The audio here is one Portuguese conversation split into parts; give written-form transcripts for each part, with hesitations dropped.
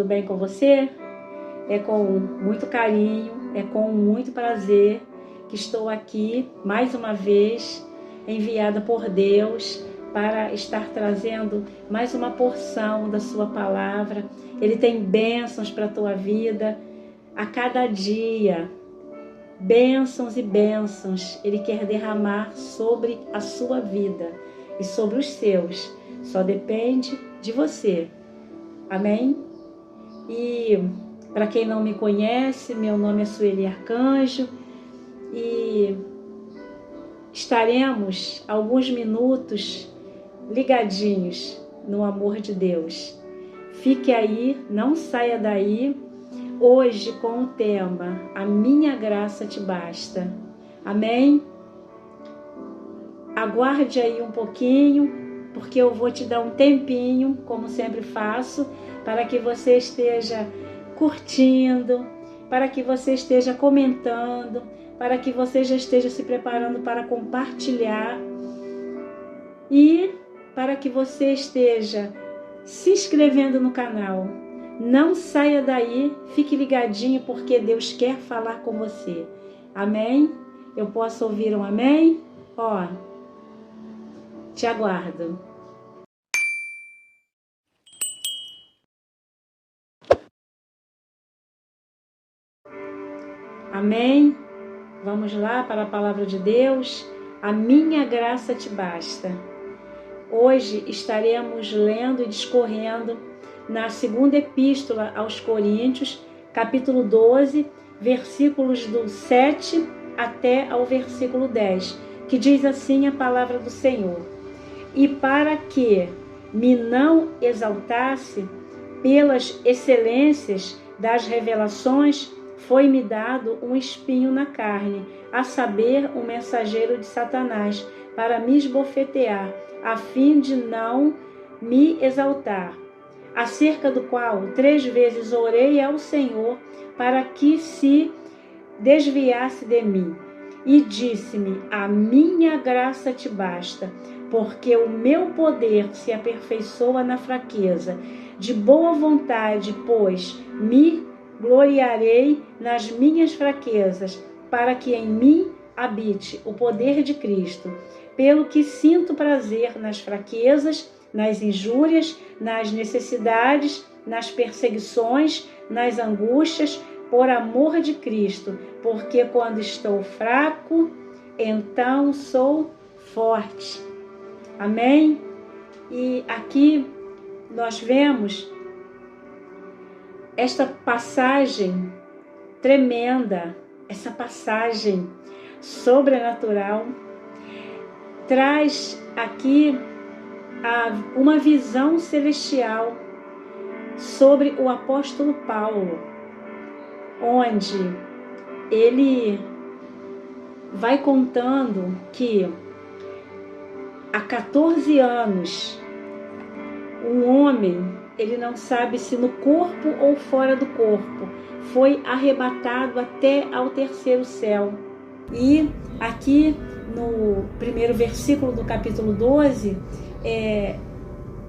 bem com você? É com muito carinho, é com muito prazer que estou aqui mais uma vez, enviada por Deus para estar trazendo mais uma porção da sua palavra. Ele tem bênçãos para a tua vida a cada dia. Bênçãos e bênçãos Ele quer derramar sobre a sua vida e sobre os seus. Só depende de você. Amém? E para quem não me conhece, meu nome é Sueli Arcanjo e estaremos alguns minutos ligadinhos no amor de Deus. Fique aí, não saia daí. Hoje com o tema A Minha Graça Te Basta. Amém? Aguarde aí um pouquinho, porque eu vou te dar um tempinho, como sempre faço, para que você esteja curtindo, para que você esteja comentando, para que você já esteja se preparando para compartilhar e para que você esteja se inscrevendo no canal. Não saia daí, fique ligadinho, porque Deus quer falar com você. Amém? Eu posso ouvir um amém? Ó, te aguardo. Amém? Vamos lá para a palavra de Deus. A minha graça te basta. Hoje estaremos lendo e discorrendo na segunda epístola aos Coríntios, capítulo 12, versículos do 7 até ao versículo 10, que diz assim a palavra do Senhor: E para que me não exaltasse pelas excelências das revelações, foi-me dado um espinho na carne, a saber, um mensageiro de Satanás, para me esbofetear, a fim de não me exaltar. Acerca do qual 3 vezes orei ao Senhor para que se desviasse de mim. E disse-me: a minha graça te basta, porque o meu poder se aperfeiçoa na fraqueza. De boa vontade, pois, me gloriarei nas minhas fraquezas, para que em mim habite o poder de Cristo. Pelo que sinto prazer nas fraquezas, nas injúrias, nas necessidades, nas perseguições, nas angústias, por amor de Cristo, porque quando estou fraco, então sou forte. Amém? E aqui nós vemos esta passagem tremenda, essa passagem sobrenatural, traz aqui uma visão celestial sobre o apóstolo Paulo, onde ele vai contando que há 14 anos um homem, ele não sabe se no corpo ou fora do corpo, foi arrebatado até ao 3º céu. E aqui no primeiro versículo do capítulo 12,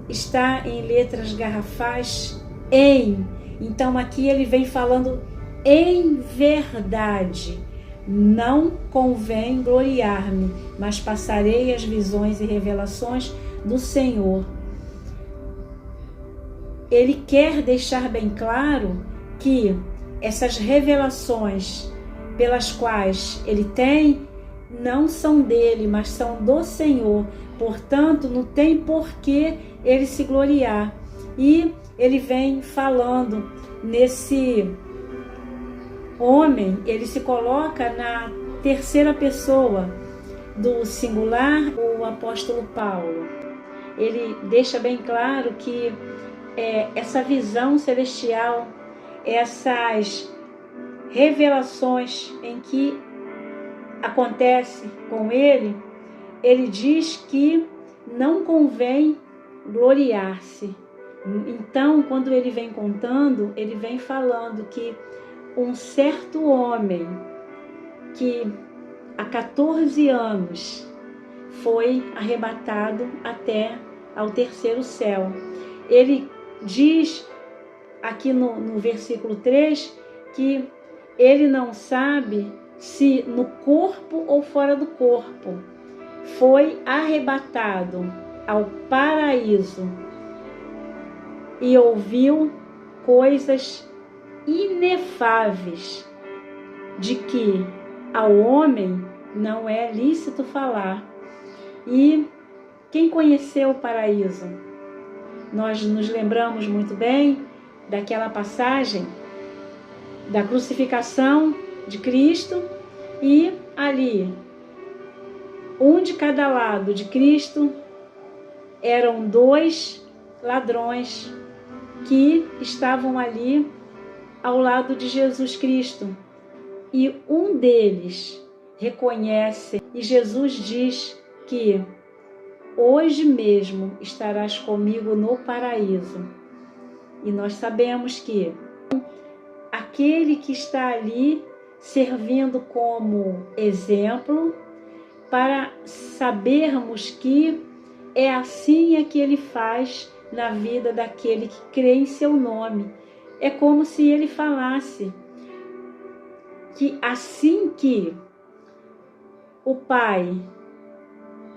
está em letras garrafais em. Então aqui ele vem falando em verdade. Não convém gloriar-me, mas passarei as visões e revelações do Senhor. Ele quer deixar bem claro que essas revelações pelas quais ele tem não são dele, mas são do Senhor. Portanto, não tem por que ele se gloriar. E ele vem falando nesse homem, ele se coloca na 3ª pessoa do singular, o apóstolo Paulo. Ele deixa bem claro que essa visão celestial, essas revelações em que acontece com ele, ele diz que não convém gloriar-se. Então, quando ele vem contando, ele vem falando que um certo homem que há 14 anos foi arrebatado até ao 3º céu. Ele diz aqui no versículo 3, que ele não sabe se no corpo ou fora do corpo. Foi arrebatado ao paraíso e ouviu coisas inefáveis, de que ao homem não é lícito falar. E quem conheceu o paraíso? Nós nos lembramos muito bem daquela passagem da crucificação de Cristo, e ali, um de cada lado de Cristo, eram 2 ladrões que estavam ali ao lado de Jesus Cristo. E um deles reconhece, e Jesus diz que hoje mesmo estarás comigo no paraíso. E nós sabemos que aquele que está ali servindo como exemplo, para sabermos que é assim que ele faz na vida daquele que crê em seu nome. É como se ele falasse que assim que o Pai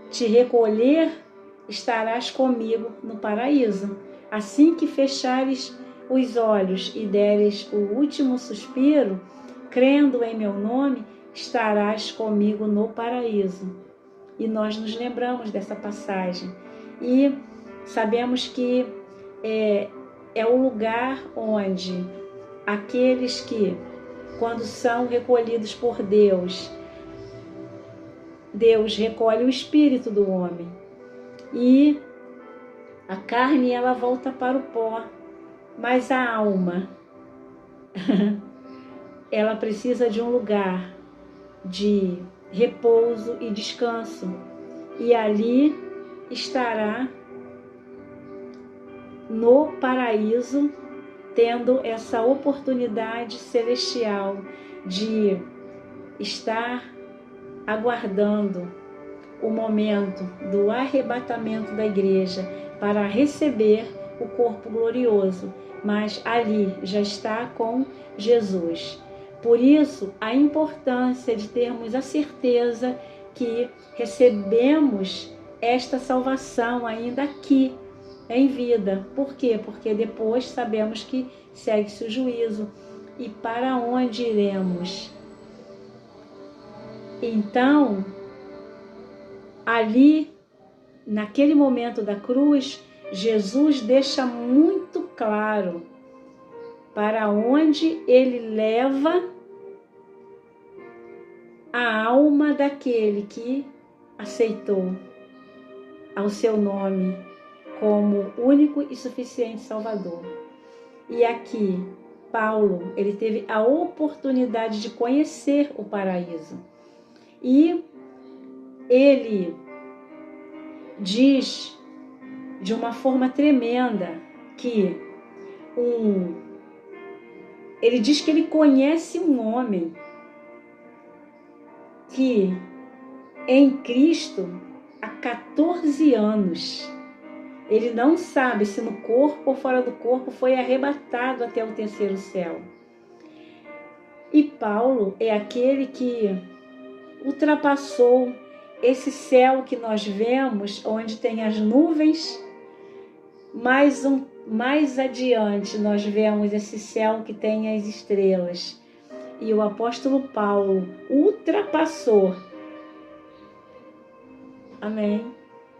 te recolher, estarás comigo no paraíso. Assim que fechares os olhos e deres o último suspiro, crendo em meu nome, estarás comigo no paraíso. E nós nos lembramos dessa passagem. E sabemos que é o lugar onde aqueles que, quando são recolhidos por Deus, Deus recolhe o espírito do homem. E a carne, ela volta para o pó. Mas a alma, ela precisa de um lugar de repouso e descanso. E ali estará no paraíso, tendo essa oportunidade celestial de estar aguardando o momento do arrebatamento da igreja para receber o corpo glorioso, mas ali já está com Jesus. Por isso, a importância de termos a certeza que recebemos esta salvação ainda aqui, em vida. Por quê? Porque depois sabemos que segue-se o juízo. E para onde iremos? Então, ali, naquele momento da cruz, Jesus deixa muito claro para onde ele leva a alma daquele que aceitou ao seu nome como único e suficiente Salvador. E aqui, Paulo, ele teve a oportunidade de conhecer o paraíso. E ele diz de uma forma tremenda que ele diz que ele conhece um homem que em Cristo há 14 anos. Ele não sabe se no corpo ou fora do corpo foi arrebatado até o terceiro céu. E Paulo é aquele que ultrapassou esse céu que nós vemos, onde tem as nuvens. Mais adiante nós vemos esse céu que tem as estrelas. E o apóstolo Paulo ultrapassou. Amém?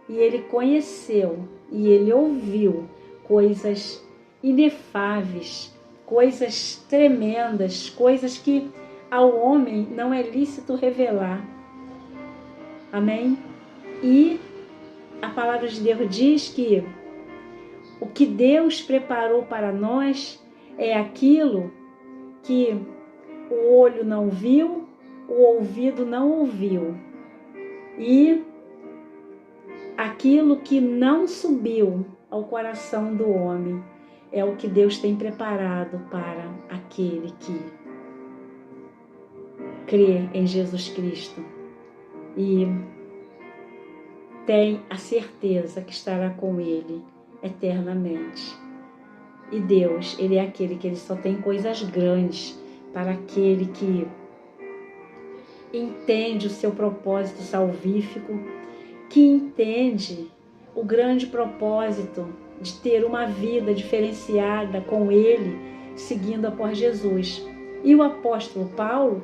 E ele conheceu e ele ouviu coisas inefáveis, coisas tremendas, coisas que ao homem não é lícito revelar. Amém? E a palavra de Deus diz que o que Deus preparou para nós é aquilo que o olho não viu, o ouvido não ouviu. E aquilo que não subiu ao coração do homem é o que Deus tem preparado para aquele que crê em Jesus Cristo e tem a certeza que estará com Ele eternamente. E Deus, Ele é aquele que Ele só tem coisas grandes para aquele que entende o seu propósito salvífico, que entende o grande propósito de ter uma vida diferenciada com Ele, seguindo após Jesus. E o apóstolo Paulo,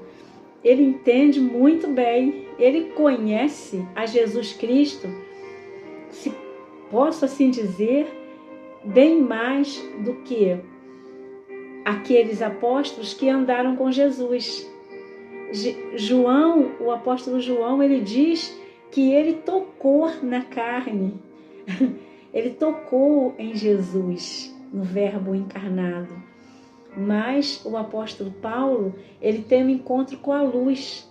ele entende muito bem, ele conhece a Jesus Cristo, se posso assim dizer, bem mais do que aqueles apóstolos que andaram com Jesus. João, o apóstolo João, ele diz que ele tocou na carne, ele tocou em Jesus, no Verbo encarnado. Mas o apóstolo Paulo, ele tem um encontro com a luz,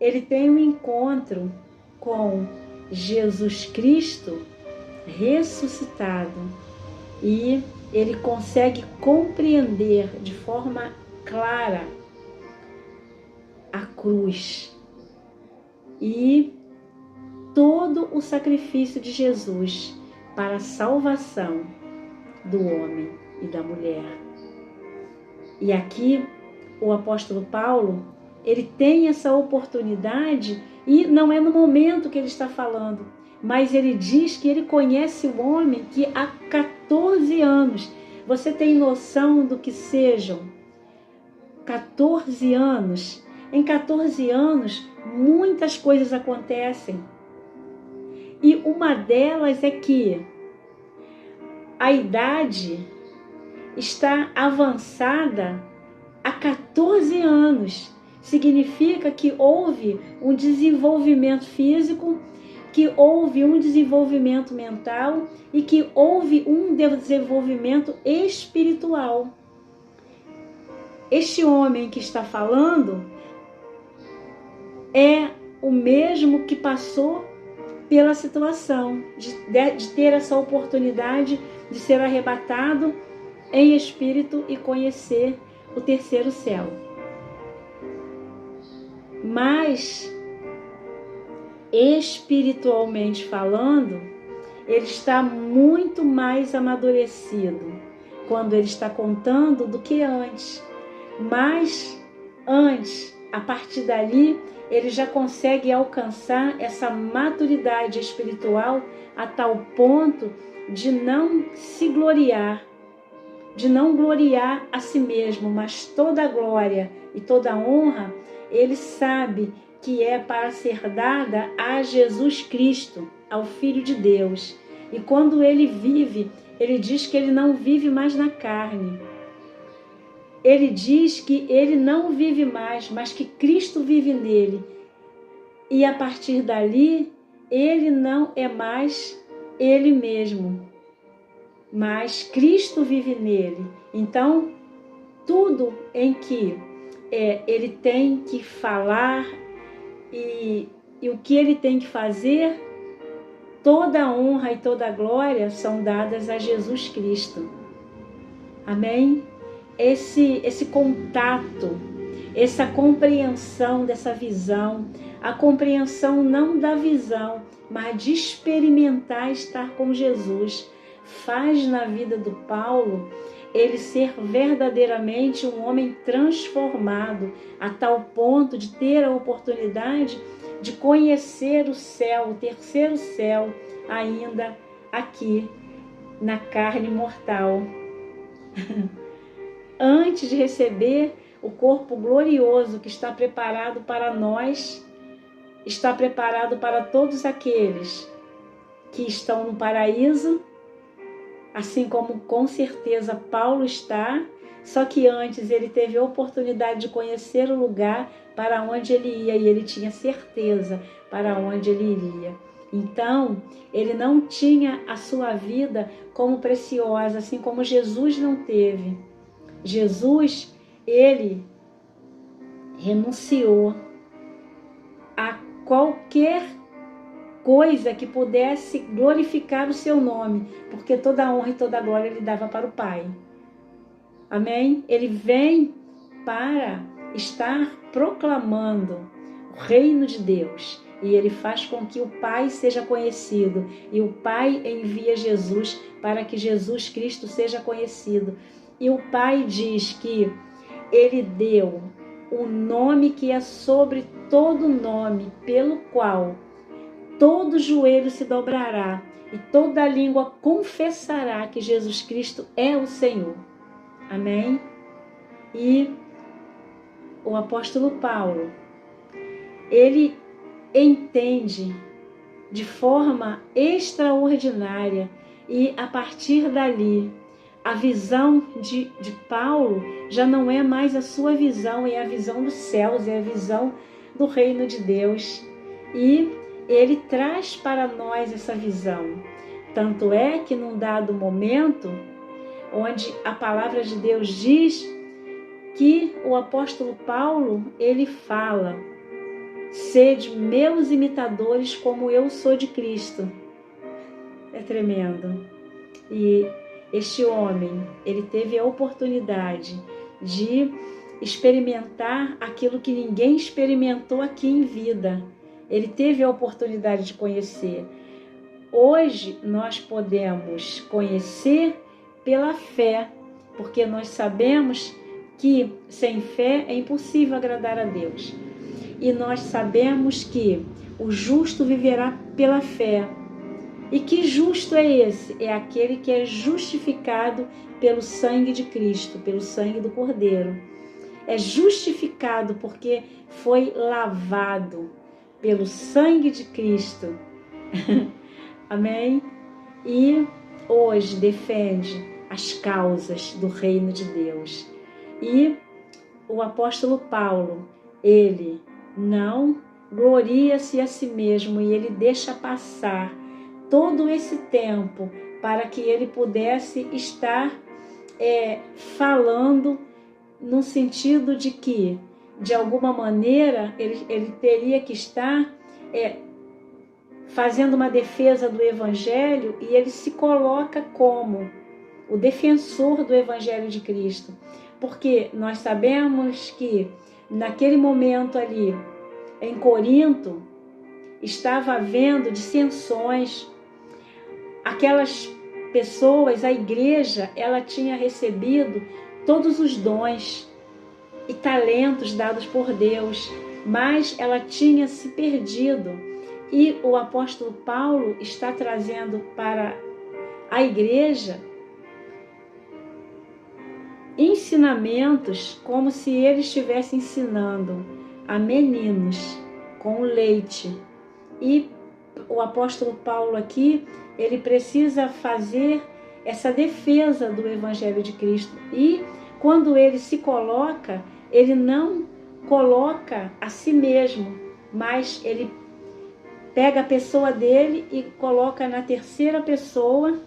ele tem um encontro com Jesus Cristo ressuscitado e ele consegue compreender de forma clara a cruz e todo o sacrifício de Jesus para a salvação do homem e da mulher. E aqui o apóstolo Paulo, ele tem essa oportunidade e não é no momento que ele está falando, mas ele diz que ele conhece o homem que há 14 anos. Você tem noção do que sejam 14 anos? Em 14 anos, muitas coisas acontecem. E uma delas é que a idade está avançada há 14 anos. Significa que houve um desenvolvimento físico, que houve um desenvolvimento mental e que houve um desenvolvimento espiritual. Este homem que está falando é o mesmo que passou pela situação de ter essa oportunidade de ser arrebatado em espírito e conhecer o terceiro céu. Mas, espiritualmente falando, ele está muito mais amadurecido quando ele está contando do que antes. Mas antes, a partir dali, ele já consegue alcançar essa maturidade espiritual a tal ponto de não se gloriar, de não gloriar a si mesmo, mas toda a glória e toda a honra, ele sabe que é para ser dada a Jesus Cristo, ao Filho de Deus. E quando ele vive, ele diz que ele não vive mais na carne. Ele diz que ele não vive mais, mas que Cristo vive nele. E a partir dali, ele não é mais ele mesmo, mas Cristo vive nele. Então, tudo em que ele tem que falar e o que ele tem que fazer, toda a honra e toda a glória são dadas a Jesus Cristo. Amém? Esse contato, essa compreensão dessa visão, a compreensão não da visão, mas de experimentar estar com Jesus, faz na vida do Paulo ele ser verdadeiramente um homem transformado, a tal ponto de ter a oportunidade de conhecer o céu, o terceiro céu, ainda aqui na carne mortal. Antes de receber o corpo glorioso que está preparado para nós, está preparado para todos aqueles que estão no paraíso, assim como com certeza Paulo está, só que antes ele teve a oportunidade de conhecer o lugar para onde ele ia e ele tinha certeza para onde ele iria. Então, ele não tinha a sua vida como preciosa, assim como Jesus não teve. Jesus, ele renunciou a qualquer coisa que pudesse glorificar o seu nome, porque toda a honra e toda a glória ele dava para o Pai. Amém? Ele vem para estar proclamando o reino de Deus. e ele faz com que o Pai seja conhecido, e o Pai envia Jesus para que Jesus Cristo seja conhecido. E o Pai diz que ele deu o nome que é sobre todo nome, pelo qual todo joelho se dobrará e toda língua confessará que Jesus Cristo é o Senhor. Amém? E o apóstolo Paulo, ele entende de forma extraordinária, e a partir dali, a visão de Paulo já não é mais a sua visão, é a visão dos céus, é a visão do reino de Deus. E ele traz para nós essa visão. Tanto é que num dado momento, onde a palavra de Deus diz que o apóstolo Paulo, ele fala: sede meus imitadores como eu sou de Cristo. É tremendo. E este homem, ele teve a oportunidade de experimentar aquilo que ninguém experimentou aqui em vida. Ele teve a oportunidade de conhecer. Hoje nós podemos conhecer pela fé, porque nós sabemos que sem fé é impossível agradar a Deus. E nós sabemos que o justo viverá pela fé. E que justo é esse? É aquele que é justificado pelo sangue de Cristo, pelo sangue do Cordeiro. É justificado porque foi lavado pelo sangue de Cristo. Amém? E hoje defende as causas do reino de Deus. E o apóstolo Paulo, ele não gloria-se a si mesmo, e ele deixa passar todo esse tempo para que ele pudesse estar falando no sentido de que, de alguma maneira, ele teria que estar fazendo uma defesa do Evangelho, e ele se coloca como o defensor do Evangelho de Cristo. Porque nós sabemos que naquele momento ali, em Corinto, estava havendo dissensões. Aquelas pessoas, a igreja, ela tinha recebido todos os dons e talentos dados por Deus, mas ela tinha se perdido. E o apóstolo Paulo está trazendo para a igreja ensinamentos como se ele estivesse ensinando a meninos com leite. E o apóstolo Paulo aqui, ele precisa fazer essa defesa do Evangelho de Cristo. E quando ele se coloca, ele não coloca a si mesmo, mas ele pega a pessoa dele e coloca na terceira pessoa,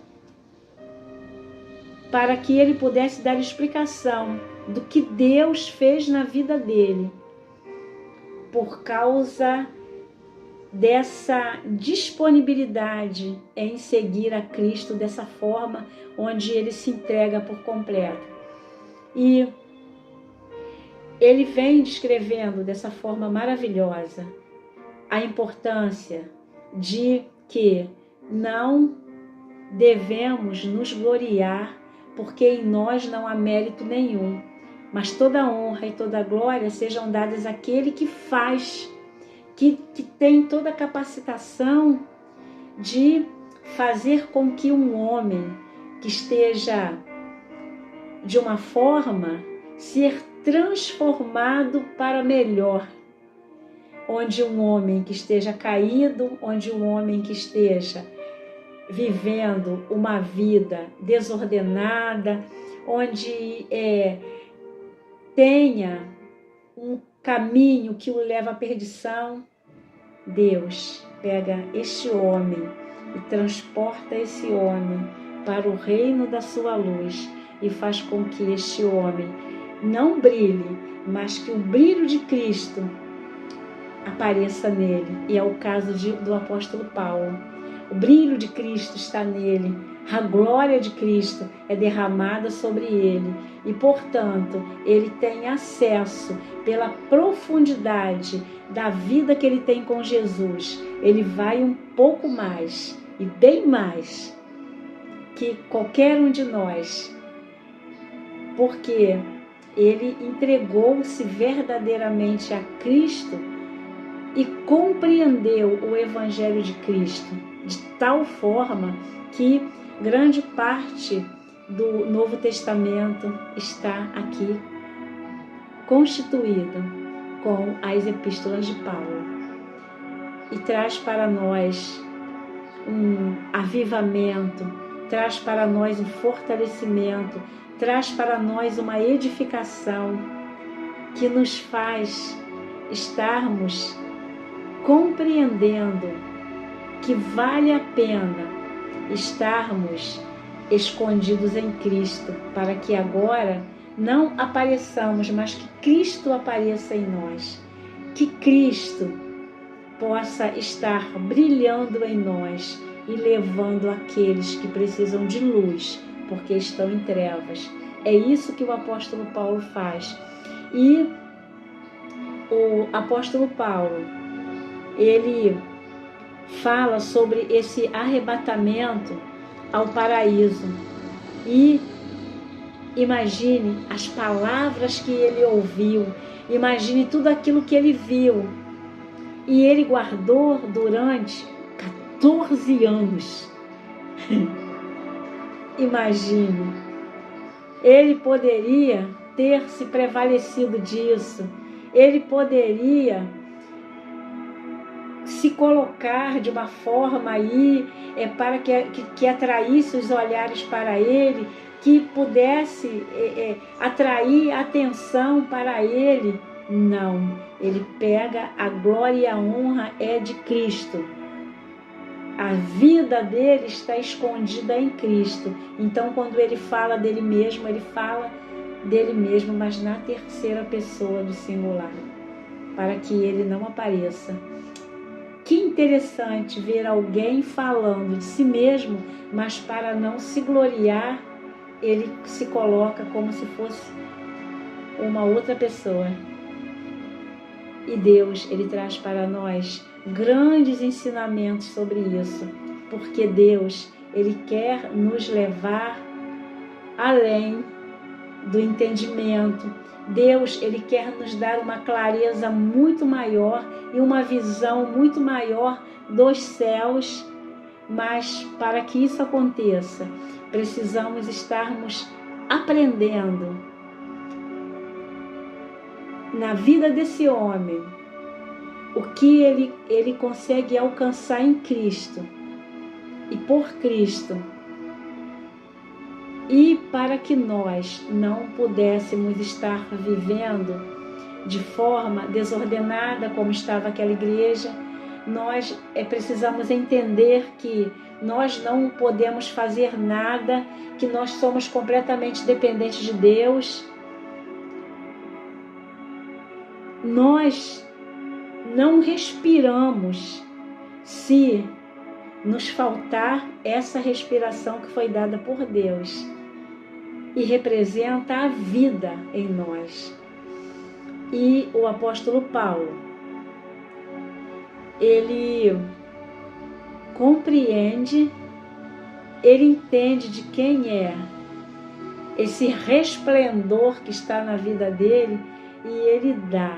para que ele pudesse dar explicação do que Deus fez na vida dele, por causa dessa disponibilidade em seguir a Cristo dessa forma, onde ele se entrega por completo. E ele vem descrevendo dessa forma maravilhosa a importância de que não devemos nos gloriar, porque em nós não há mérito nenhum, mas toda honra e toda glória sejam dadas àquele que faz, que tem toda a capacitação de fazer com que um homem que esteja de uma forma ser transformado para melhor, onde um homem que esteja caído, onde um homem que esteja vivendo uma vida desordenada, onde tenha um caminho que o leva à perdição, Deus pega este homem e transporta esse homem para o reino da sua luz e faz com que este homem não brilhe, mas que o brilho de Cristo apareça nele. E é o caso do apóstolo Paulo. o brilho de Cristo está nele, a glória de Cristo é derramada sobre ele e, portanto, ele tem acesso pela profundidade da vida que ele tem com Jesus. Ele vai um pouco mais e bem mais que qualquer um de nós, porque ele entregou-se verdadeiramente a Cristo e compreendeu o Evangelho de Cristo de tal forma que grande parte do Novo Testamento está aqui constituída com as epístolas de Paulo e traz para nós um avivamento, traz para nós um fortalecimento, traz para nós uma edificação que nos faz estarmos compreendendo que vale a pena estarmos escondidos em Cristo, para que agora não apareçamos, mas que Cristo apareça em nós, que Cristo possa estar brilhando em nós e levando aqueles que precisam de luz, porque estão em trevas. É isso que o apóstolo Paulo faz. E o apóstolo Paulo, ele fala sobre esse arrebatamento ao paraíso. E imagine as palavras que ele ouviu, imagine tudo aquilo que ele viu. E ele guardou durante 14 anos. Imagine, ele poderia ter se prevalecido disso, ele poderia se colocar de uma forma aí para que atraísse os olhares para ele, que pudesse atrair atenção para ele. Não, ele pega a glória e a honra é de Cristo. A vida dele está escondida em Cristo. Então, quando ele fala dele mesmo, mas na terceira pessoa do singular, para que ele não apareça. Que interessante ver alguém falando de si mesmo, mas para não se gloriar, ele se coloca como se fosse uma outra pessoa. E Deus, ele traz para nós grandes ensinamentos sobre isso, porque Deus, ele quer nos levar além do entendimento. Deus, ele quer nos dar uma clareza muito maior e uma visão muito maior dos céus, mas para que isso aconteça, precisamos estarmos aprendendo na vida desse homem o que ele consegue alcançar em Cristo e por Cristo, e para que nós não pudéssemos estar vivendo de forma desordenada como estava aquela igreja, nós precisamos entender que nós não podemos fazer nada, que nós somos completamente dependentes de Deus. Nós não respiramos se nos faltar essa respiração que foi dada por Deus e representa a vida em nós. E o apóstolo Paulo, ele compreende, ele entende de quem é esse resplendor que está na vida dele, e ele dá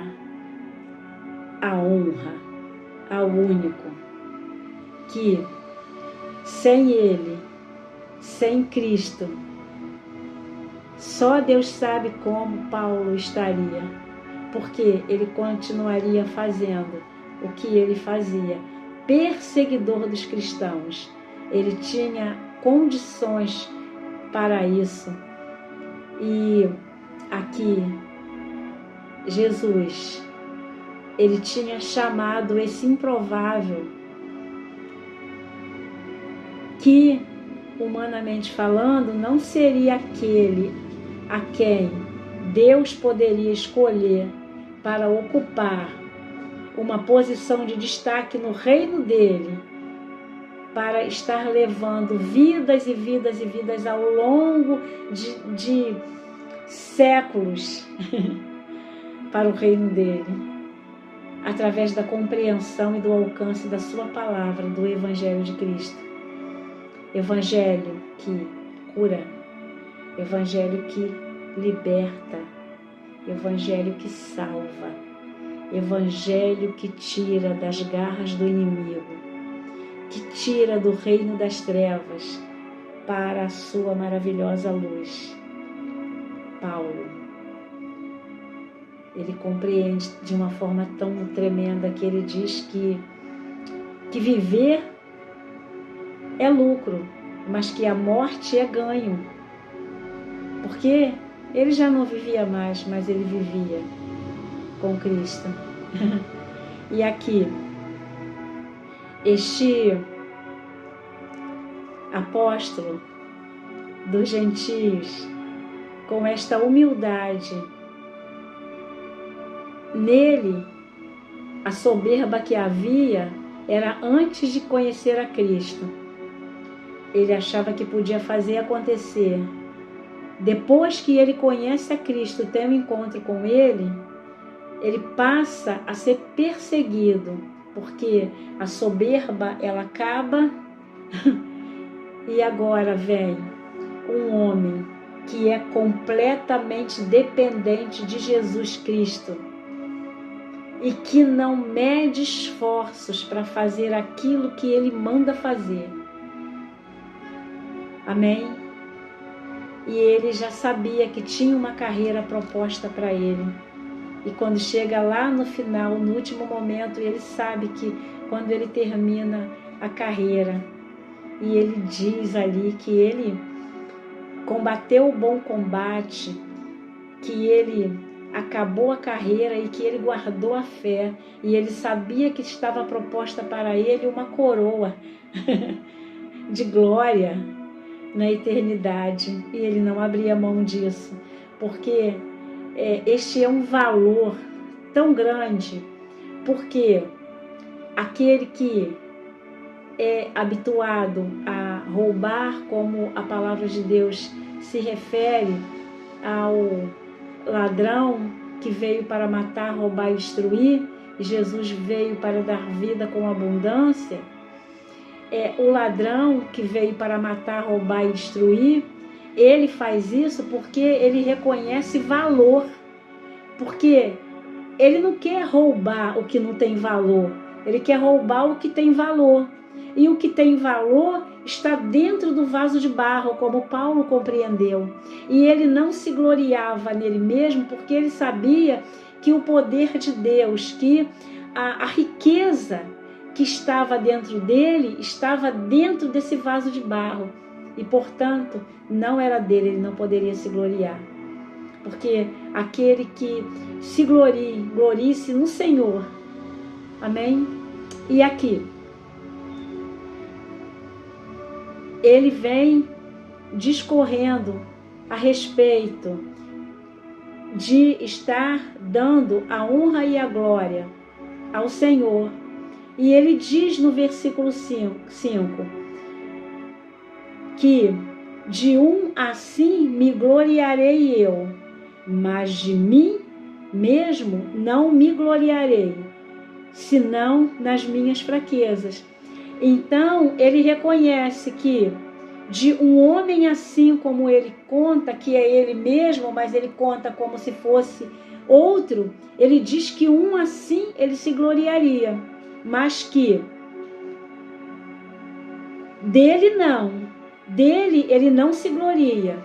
a honra ao único que sem ele, sem Cristo, só Deus sabe como Paulo estaria, porque ele continuaria fazendo o que ele fazia, perseguidor dos cristãos. Ele tinha condições para isso. E aqui, Jesus, ele tinha chamado esse improvável, que, humanamente falando, não seria aquele a quem Deus poderia escolher para ocupar uma posição de destaque no reino dele, para estar levando vidas e vidas e vidas ao longo de séculos para o reino dele, através da compreensão e do alcance da sua palavra, do Evangelho de Cristo. Evangelho que cura, Evangelho que liberta, Evangelho que salva, Evangelho que tira das garras do inimigo, que tira do reino das trevas para a sua maravilhosa luz. Paulo, ele compreende de uma forma tão tremenda que ele diz que viver é lucro, mas que a morte é ganho. Porque ele já não vivia mais, mas ele vivia com Cristo. E aqui, este apóstolo dos gentios, com esta humildade, nele, a soberba que havia era antes de conhecer a Cristo. Ele achava que podia fazer acontecer. Depois que ele conhece a Cristo, tem um encontro com ele passa a ser perseguido, porque a soberba, ela acaba. E agora vem um homem que é completamente dependente de Jesus Cristo e que não mede esforços para fazer aquilo que ele manda fazer. Amém? E ele já sabia que tinha uma carreira proposta para ele. E quando chega lá no final, no último momento, ele sabe que quando ele termina a carreira, e ele diz ali que ele combateu o bom combate, que ele acabou a carreira e que ele guardou a fé, e ele sabia que estava proposta para ele uma coroa de glória na eternidade, e ele não abria mão disso, porque este é um valor tão grande, porque aquele que é habituado a roubar, como a palavra de Deus se refere ao ladrão que veio para matar, roubar e destruir, e Jesus veio para dar vida com abundância. O ladrão que veio para matar, roubar e destruir, ele faz isso porque ele reconhece valor, porque ele não quer roubar o que não tem valor, ele quer roubar o que tem valor. E o que tem valor está dentro do vaso de barro, como Paulo compreendeu. E ele não se gloriava nele mesmo, porque ele sabia que o poder de Deus, que a riqueza que estava dentro dele, estava dentro desse vaso de barro. E, portanto, não era dele, ele não poderia se gloriar. Porque aquele que se glorie-se no Senhor. Amém? E aqui, ele vem discorrendo a respeito de estar dando a honra e a glória ao Senhor. E ele diz no versículo 5 que de um assim me gloriarei eu, mas de mim mesmo não me gloriarei, senão nas minhas fraquezas. Então, ele reconhece que de um homem assim como ele conta, que é ele mesmo, mas ele conta como se fosse outro, ele diz que um assim ele se gloriaria, mas que dele ele não se gloria,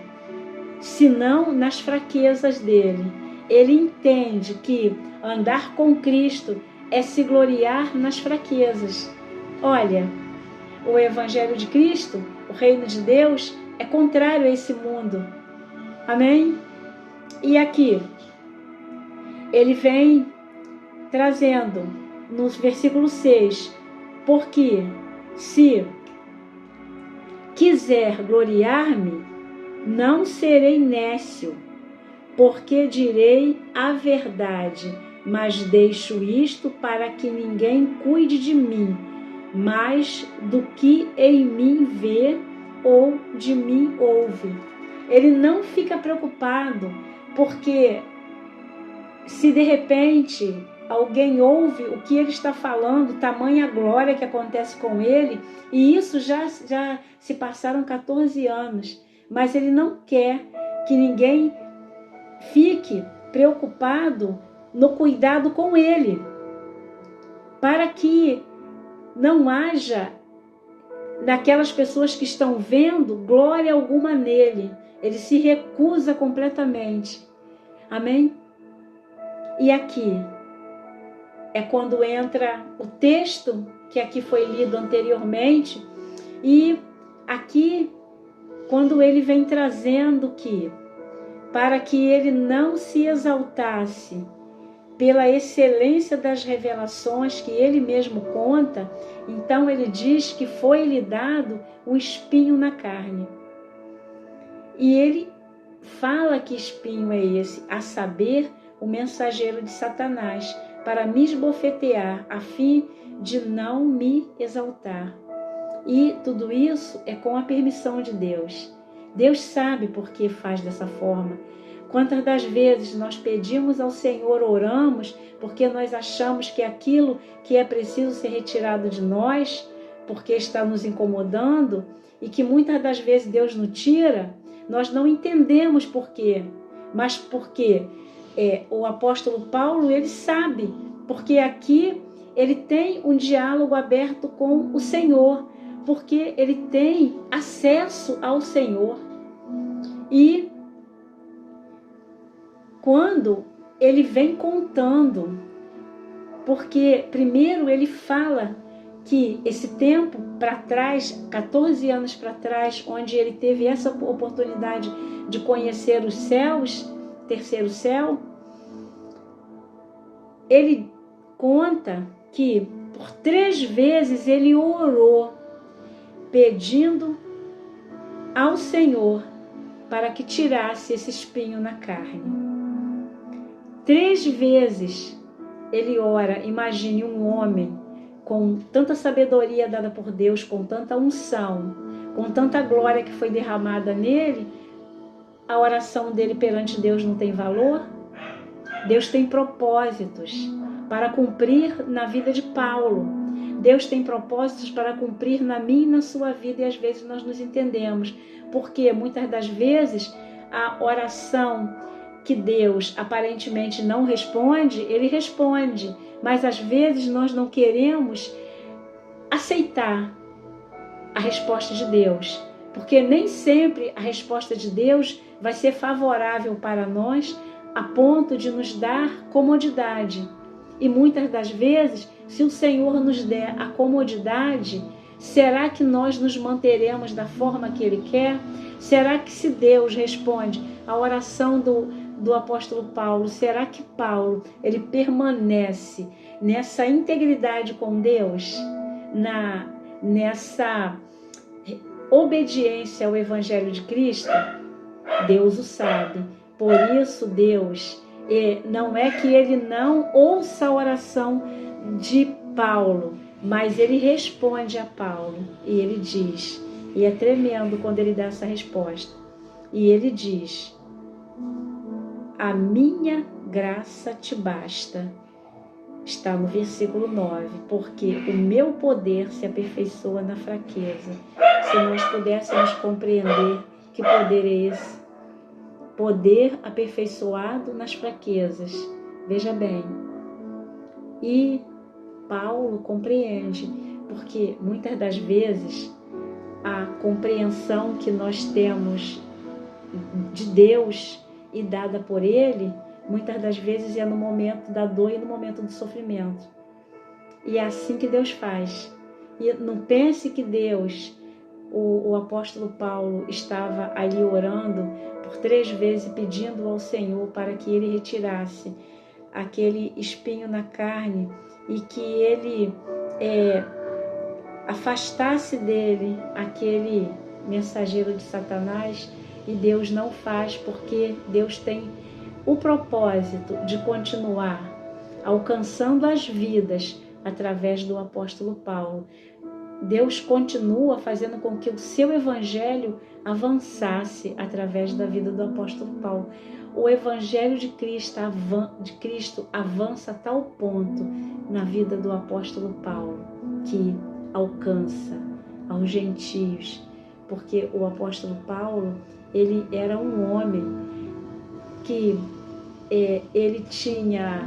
senão nas fraquezas dele. Ele entende que andar com Cristo é se gloriar nas fraquezas. Olha, o Evangelho de Cristo, o reino de Deus, é contrário a esse mundo. Amém? E aqui, ele vem trazendo no versículo 6, porque se quiser gloriar-me, não serei nécio, porque direi a verdade, mas deixo isto para que ninguém cuide de mim, mais do que em mim vê ou de mim ouve. Ele não fica preocupado, porque se de repente alguém ouve o que ele está falando, tamanha glória que acontece com ele, e isso já se passaram 14 anos, mas ele não quer que ninguém fique preocupado no cuidado com ele, para que não haja naquelas pessoas que estão vendo glória alguma nele. Ele se recusa completamente. Amém? E aqui é quando entra o texto que aqui foi lido anteriormente, e aqui quando ele vem trazendo que para que ele não se exaltasse pela excelência das revelações que ele mesmo conta, então ele diz que foi-lhe dado um espinho na carne. E ele fala que espinho é esse, a saber, o mensageiro de Satanás, para me esbofetear, a fim de não me exaltar. E tudo isso é com a permissão de Deus. Deus sabe por que faz dessa forma. Quantas das vezes nós pedimos ao Senhor, oramos, porque nós achamos que aquilo que é preciso ser retirado de nós, porque está nos incomodando, e que muitas das vezes Deus nos tira, nós não entendemos por quê, mas porque o apóstolo Paulo, ele sabe, porque aqui ele tem um diálogo aberto com o Senhor, porque ele tem acesso ao Senhor. E quando ele vem contando, porque primeiro ele fala que esse tempo para trás, 14 anos para trás, onde ele teve essa oportunidade de conhecer os céus, terceiro céu, ele conta que por 3 vezes ele orou, pedindo ao Senhor para que tirasse esse espinho na carne. 3 vezes ele ora. Imagine um homem com tanta sabedoria dada por Deus, com tanta unção, com tanta glória que foi derramada nele, a oração dele perante Deus não tem valor? Deus tem propósitos para cumprir na vida de Paulo. Deus tem propósitos para cumprir na minha e na sua vida, e às vezes nós nos entendemos, porque muitas das vezes a oração que Deus aparentemente não responde, Ele responde, mas às vezes nós não queremos aceitar a resposta de Deus, porque nem sempre a resposta de Deus vai ser favorável para nós a ponto de nos dar comodidade. E muitas das vezes, se o Senhor nos der a comodidade, será que nós nos manteremos da forma que Ele quer? Será que se Deus responde a oração do apóstolo Paulo, será que Paulo ele permanece nessa integridade com Deus, nessa obediência ao Evangelho de Cristo? Deus o sabe. Por isso Deus, não é que ele não ouça a oração de Paulo, mas ele responde a Paulo e ele diz, e é tremendo quando ele dá essa resposta, e ele diz: a minha graça te basta. Está no versículo 9, porque o meu poder se aperfeiçoa na fraqueza. Se nós pudéssemos compreender que poder é esse, poder aperfeiçoado nas fraquezas. Veja bem, e Paulo compreende, porque muitas das vezes a compreensão que nós temos de Deus e dada por Ele, muitas das vezes é no momento da dor e no momento do sofrimento. E é assim que Deus faz. E não pense que Deus, o apóstolo Paulo, estava ali orando por 3 vezes, pedindo ao Senhor para que Ele retirasse aquele espinho na carne e que Ele afastasse dele aquele mensageiro de Satanás. E Deus não faz, porque Deus tem o propósito de continuar alcançando as vidas através do apóstolo Paulo. Deus continua fazendo com que o seu evangelho avançasse através da vida do apóstolo Paulo. O evangelho de Cristo avança a tal ponto na vida do apóstolo Paulo que alcança aos gentios, porque o apóstolo Paulo, ele era um homem que ele tinha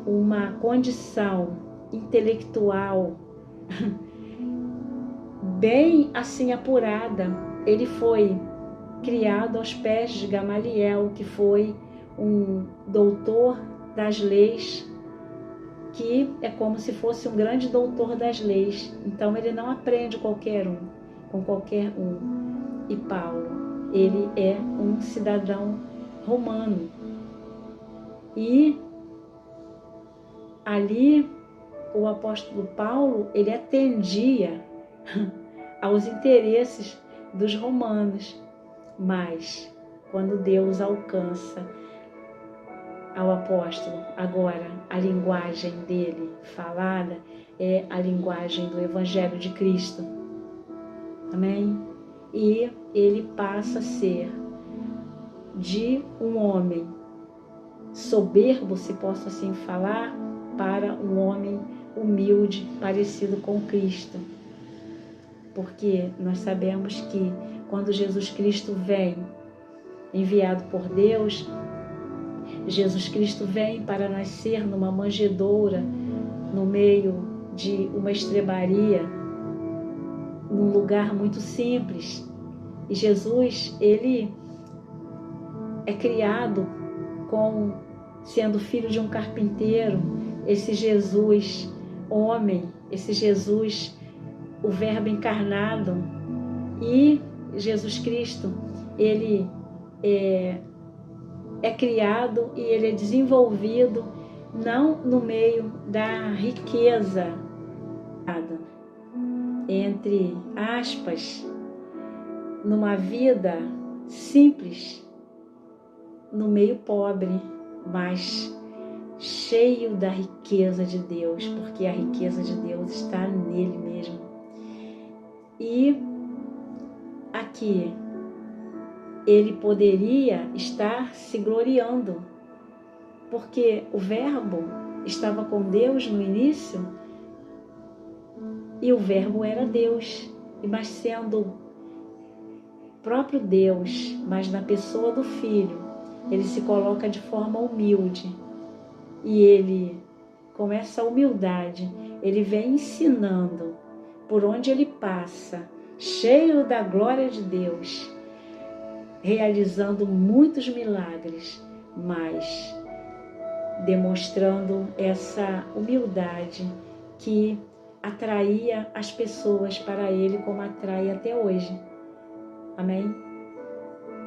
uma condição intelectual bem assim apurada. Ele foi criado aos pés de Gamaliel, que foi um doutor das leis, que é como se fosse um grande doutor das leis. Então ele não aprende com qualquer um. E Paulo, ele é um cidadão romano. E ali o apóstolo Paulo, ele atendia aos interesses dos romanos. Mas quando Deus alcança ao apóstolo, agora a linguagem dele falada é a linguagem do Evangelho de Cristo. Amém? E ele passa a ser de um homem soberbo, se posso assim falar, para um homem humilde, parecido com Cristo. Porque nós sabemos que quando Jesus Cristo vem, enviado por Deus, Jesus Cristo vem para nascer numa manjedoura, no meio de uma estrebaria, num lugar muito simples. E Jesus, ele é criado sendo filho de um carpinteiro. Esse Jesus, homem, esse Jesus, o Verbo encarnado. E Jesus Cristo, ele é criado e ele é desenvolvido não no meio da riqueza, entre aspas, numa vida simples, no meio pobre, mas cheio da riqueza de Deus, porque a riqueza de Deus está nele mesmo. E aqui ele poderia estar se gloriando, porque o Verbo estava com Deus no início e o Verbo era Deus, mas sendo próprio Deus, mas na pessoa do Filho, ele se coloca de forma humilde. E ele, com essa humildade, ele vem ensinando por onde ele passa, cheio da glória de Deus, realizando muitos milagres, mas demonstrando essa humildade que atraía as pessoas para ele, como atrai até hoje. Amém?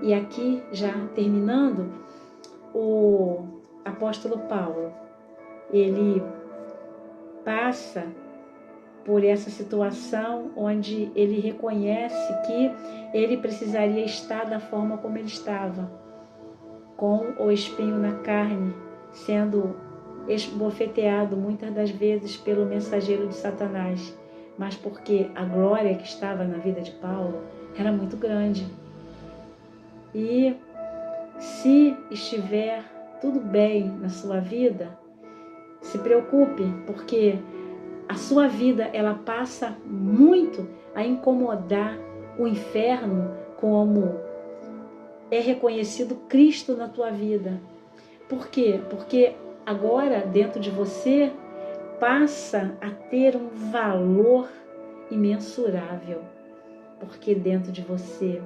E aqui, já terminando, o apóstolo Paulo, ele passa por essa situação onde ele reconhece que ele precisaria estar da forma como ele estava, com o espinho na carne, sendo esbofeteado muitas das vezes pelo mensageiro de Satanás, mas porque a glória que estava na vida de Paulo era muito grande. E se estiver tudo bem na sua vida, se preocupe, porque a sua vida, ela passa muito a incomodar o inferno, como é reconhecido Cristo na tua vida. Por quê? Porque agora, dentro de você, passa a ter um valor imensurável. Porque dentro de você,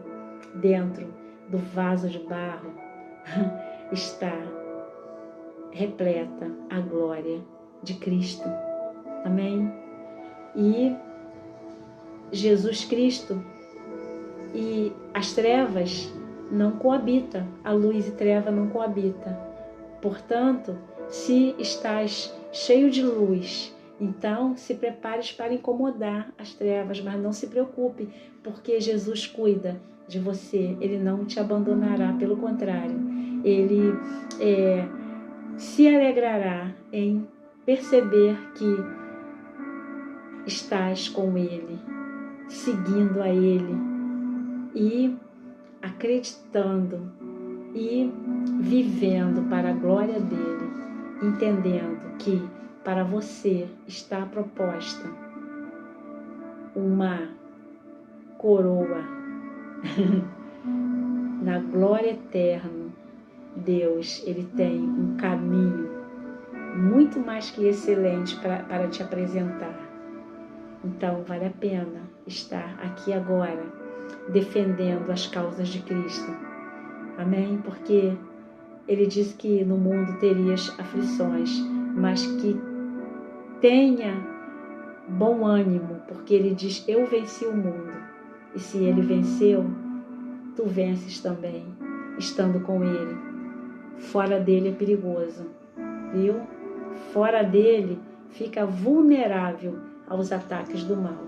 dentro do vaso de barro, está repleta a glória de Cristo. Amém? E Jesus Cristo e as trevas não coabitam, a luz e treva não coabitam. Portanto, se estás cheio de luz, então se prepares para incomodar as trevas, mas não se preocupe, porque Jesus cuida de você, Ele não te abandonará, pelo contrário, Ele se alegrará em perceber que estás com Ele, seguindo a Ele e acreditando e vivendo para a glória dele, entendendo que para você está proposta uma coroa na glória eterna. Deus, Ele tem um caminho muito mais que excelente para te apresentar. Então, vale a pena estar aqui agora, defendendo as causas de Cristo. Amém? Porque Ele diz que no mundo terias aflições, mas que tenha bom ânimo, porque Ele diz, eu venci o mundo. E se Ele venceu, tu vences também, estando com Ele. Fora dele é perigoso, viu? Fora dele fica vulnerável aos ataques do mal.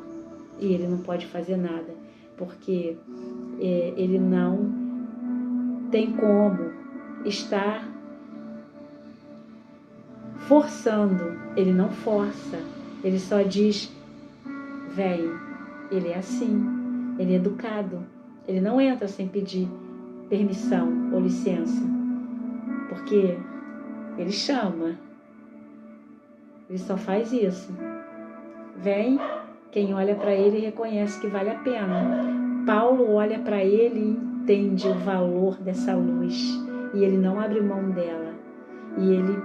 E ele não pode fazer nada, porque ele não tem como estar forçando. Ele não força, ele só diz, vem. Ele é assim, ele é educado, ele não entra sem pedir permissão ou licença, porque ele chama, ele só faz isso. Vem, quem olha para ele reconhece que vale a pena. Paulo olha para ele e entende o valor dessa luz, e ele não abre mão dela, e ele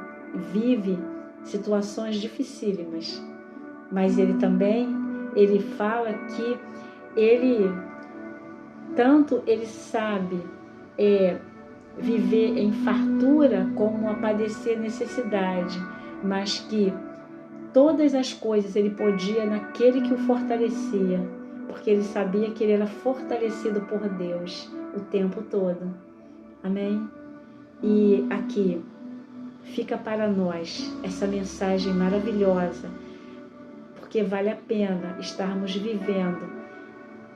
vive situações dificílimas, mas ele também, ele fala que ele sabe viver em fartura como a padecer necessidade, mas que todas as coisas ele podia naquele que o fortalecia, porque ele sabia que ele era fortalecido por Deus o tempo todo. Amém? E aqui fica para nós essa mensagem maravilhosa, porque vale a pena estarmos vivendo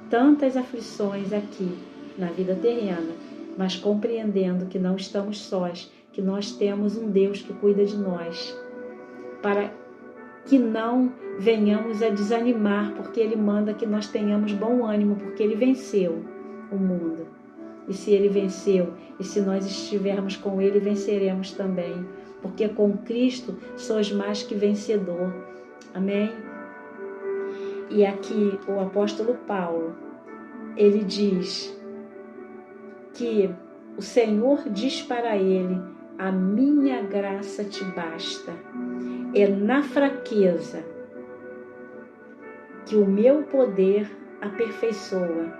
tantas aflições aqui na vida terrena, mas compreendendo que não estamos sós, que nós temos um Deus que cuida de nós, para que não venhamos a desanimar, porque Ele manda que nós tenhamos bom ânimo, porque Ele venceu o mundo. E se Ele venceu, e se nós estivermos com Ele, venceremos também, porque com Cristo sois mais que vencedor. Amém? E aqui o apóstolo Paulo, ele diz que o Senhor diz para ele, a minha graça te basta. É na fraqueza que o meu poder aperfeiçoa.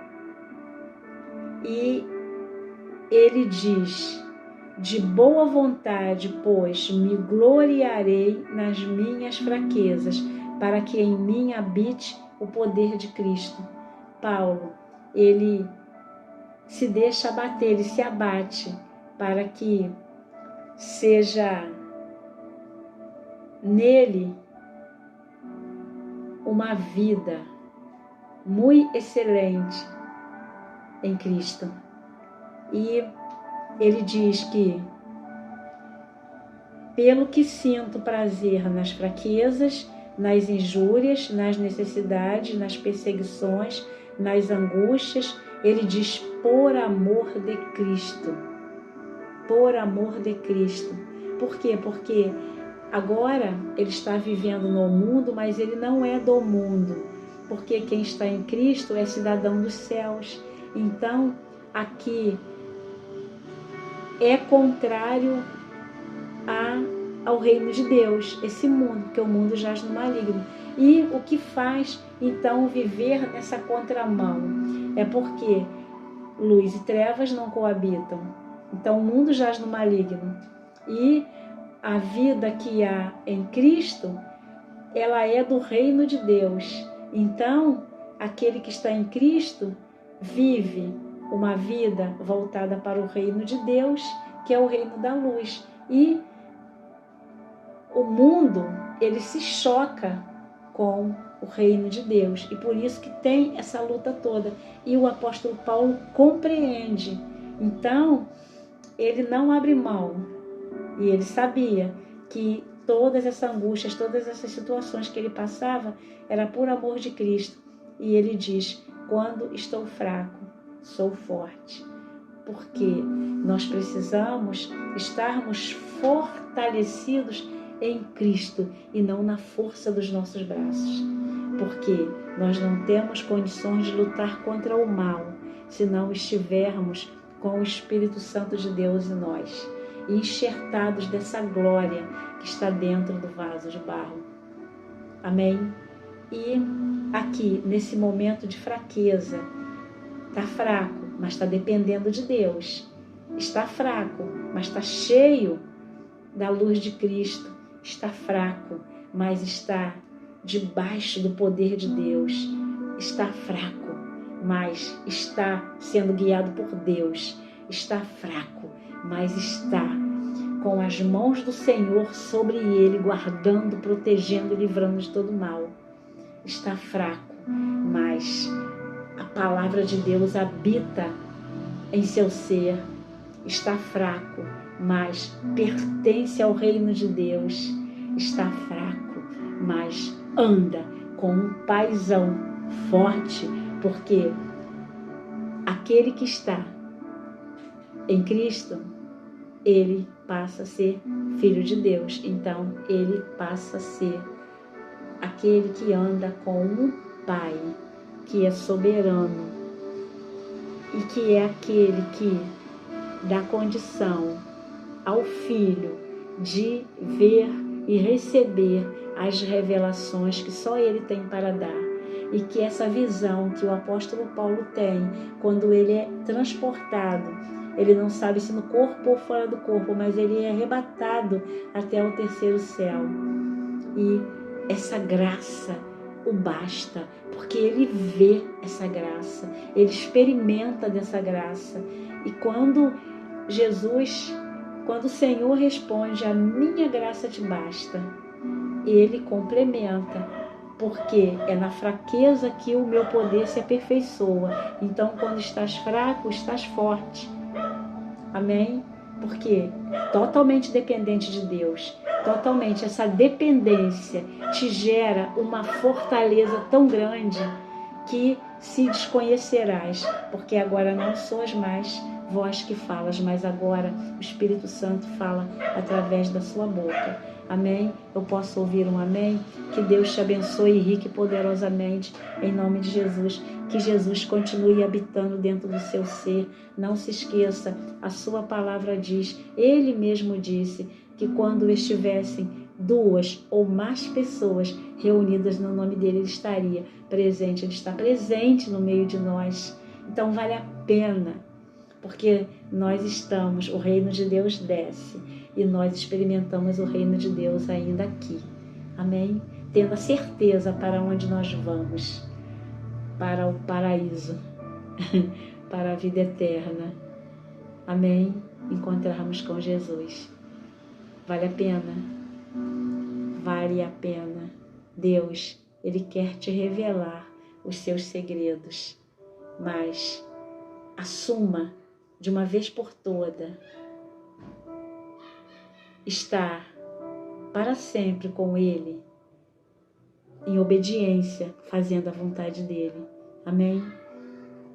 E ele diz, de boa vontade, pois, me gloriarei nas minhas fraquezas, para que em mim habite o poder de Cristo. Paulo, ele se deixa abater, ele se abate, para que seja nele uma vida muito excelente em Cristo. E ele diz que, pelo que sinto prazer nas fraquezas, nas injúrias, nas necessidades, nas perseguições, nas angústias, ele diz, por amor de Cristo. Por amor de Cristo. Por quê? Porque agora ele está vivendo no mundo, mas ele não é do mundo. Porque quem está em Cristo é cidadão dos céus. Então, aqui é contrário ao reino de Deus, esse mundo, porque o mundo jaz no maligno. E o que faz, então, viver nessa contramão? É porque luz e trevas não coabitam. Então, o mundo jaz no maligno. E a vida que há em Cristo, ela é do reino de Deus. Então, aquele que está em Cristo vive uma vida voltada para o reino de Deus, que é o reino da luz. E o mundo, ele se choca com o reino de Deus. E por isso que tem essa luta toda. E o apóstolo Paulo compreende. Então, ele não abre mão. E ele sabia que todas essas angústias, todas essas situações que ele passava, era por amor de Cristo. E ele diz: quando estou fraco, sou forte. Porque nós precisamos estarmos fortalecidos em Cristo e não na força dos nossos braços. Porque nós não temos condições de lutar contra o mal se não estivermos com o Espírito Santo de Deus em nós, enxertados dessa glória que está dentro do vaso de barro. Amém? E aqui, nesse momento de fraqueza, está fraco, mas está dependendo de Deus. Está fraco, mas está cheio da luz de Cristo. Está fraco, mas está debaixo do poder de Deus. Está fraco, mas está sendo guiado por Deus. Está fraco, mas está com as mãos do Senhor sobre ele, guardando, protegendo e livrando de todo mal. Está fraco, mas a palavra de Deus habita em seu ser. Está fraco, mas pertence ao reino de Deus. Está fraco, mas anda com um paizão forte, porque aquele que está em Cristo, ele passa a ser filho de Deus. Então, ele passa a ser aquele que anda com um Pai, que é soberano e que é aquele que dá condição ao Filho de ver e receber as revelações que só ele tem para dar. E que essa visão que o apóstolo Paulo tem, quando ele é transportado, ele não sabe se no corpo ou fora do corpo, mas ele é arrebatado até o terceiro céu. E essa graça o basta, porque ele vê essa graça, ele experimenta dessa graça. E quando o Senhor responde: a minha graça te basta, ele complementa: porque é na fraqueza que o meu poder se aperfeiçoa. Então, quando estás fraco, estás forte. Amém? Porque totalmente dependente de Deus, totalmente, essa dependência te gera uma fortaleza tão grande que se desconhecerás, porque agora não sois mais vós que falas, mas agora o Espírito Santo fala através da sua boca. Amém? Eu posso ouvir um amém? Que Deus te abençoe rique e poderosamente, em nome de Jesus. Que Jesus continue habitando dentro do seu ser. Não se esqueça, a sua palavra diz, ele mesmo disse, que quando estivessem 2 ou mais pessoas reunidas no nome dele, ele estaria presente. Ele está presente no meio de nós. Então vale a pena, porque nós estamos, o reino de Deus desce e nós experimentamos o reino de Deus ainda aqui. Amém? Tendo a certeza para onde nós vamos, para o paraíso, para a vida eterna. Amém? Encontrarmos com Jesus. Vale a pena? Vale a pena. Deus, Ele quer te revelar os seus segredos, mas assuma de uma vez por toda estar para sempre com Ele, em obediência, fazendo a vontade dEle. Amém?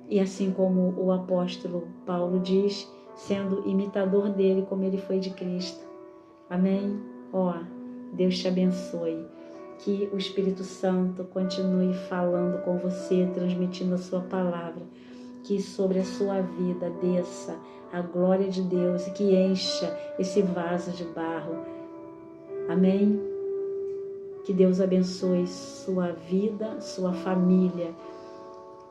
E assim como o apóstolo Paulo diz, sendo imitador dEle como Ele foi de Cristo. Amém? Deus te abençoe. Que o Espírito Santo continue falando com você, transmitindo a sua palavra. Que sobre a sua vida desça a glória de Deus e que encha esse vaso de barro. Amém? Que Deus abençoe sua vida, sua família,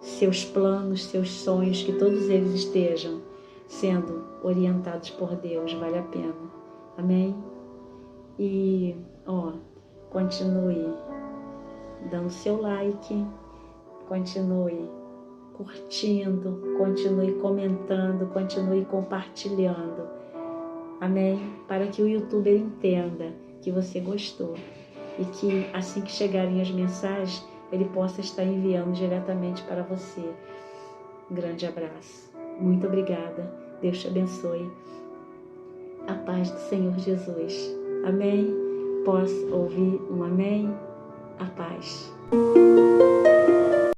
seus planos, seus sonhos, que todos eles estejam sendo orientados por Deus. Vale a pena. Amém? E, continue dando seu like, continue curtindo, continue comentando, continue compartilhando. Amém? Para que o YouTuber entenda que você gostou e que assim que chegarem as mensagens, ele possa estar enviando diretamente para você. Um grande abraço. Muito obrigada. Deus te abençoe. A paz do Senhor Jesus. Amém? Posso ouvir um amém? A paz.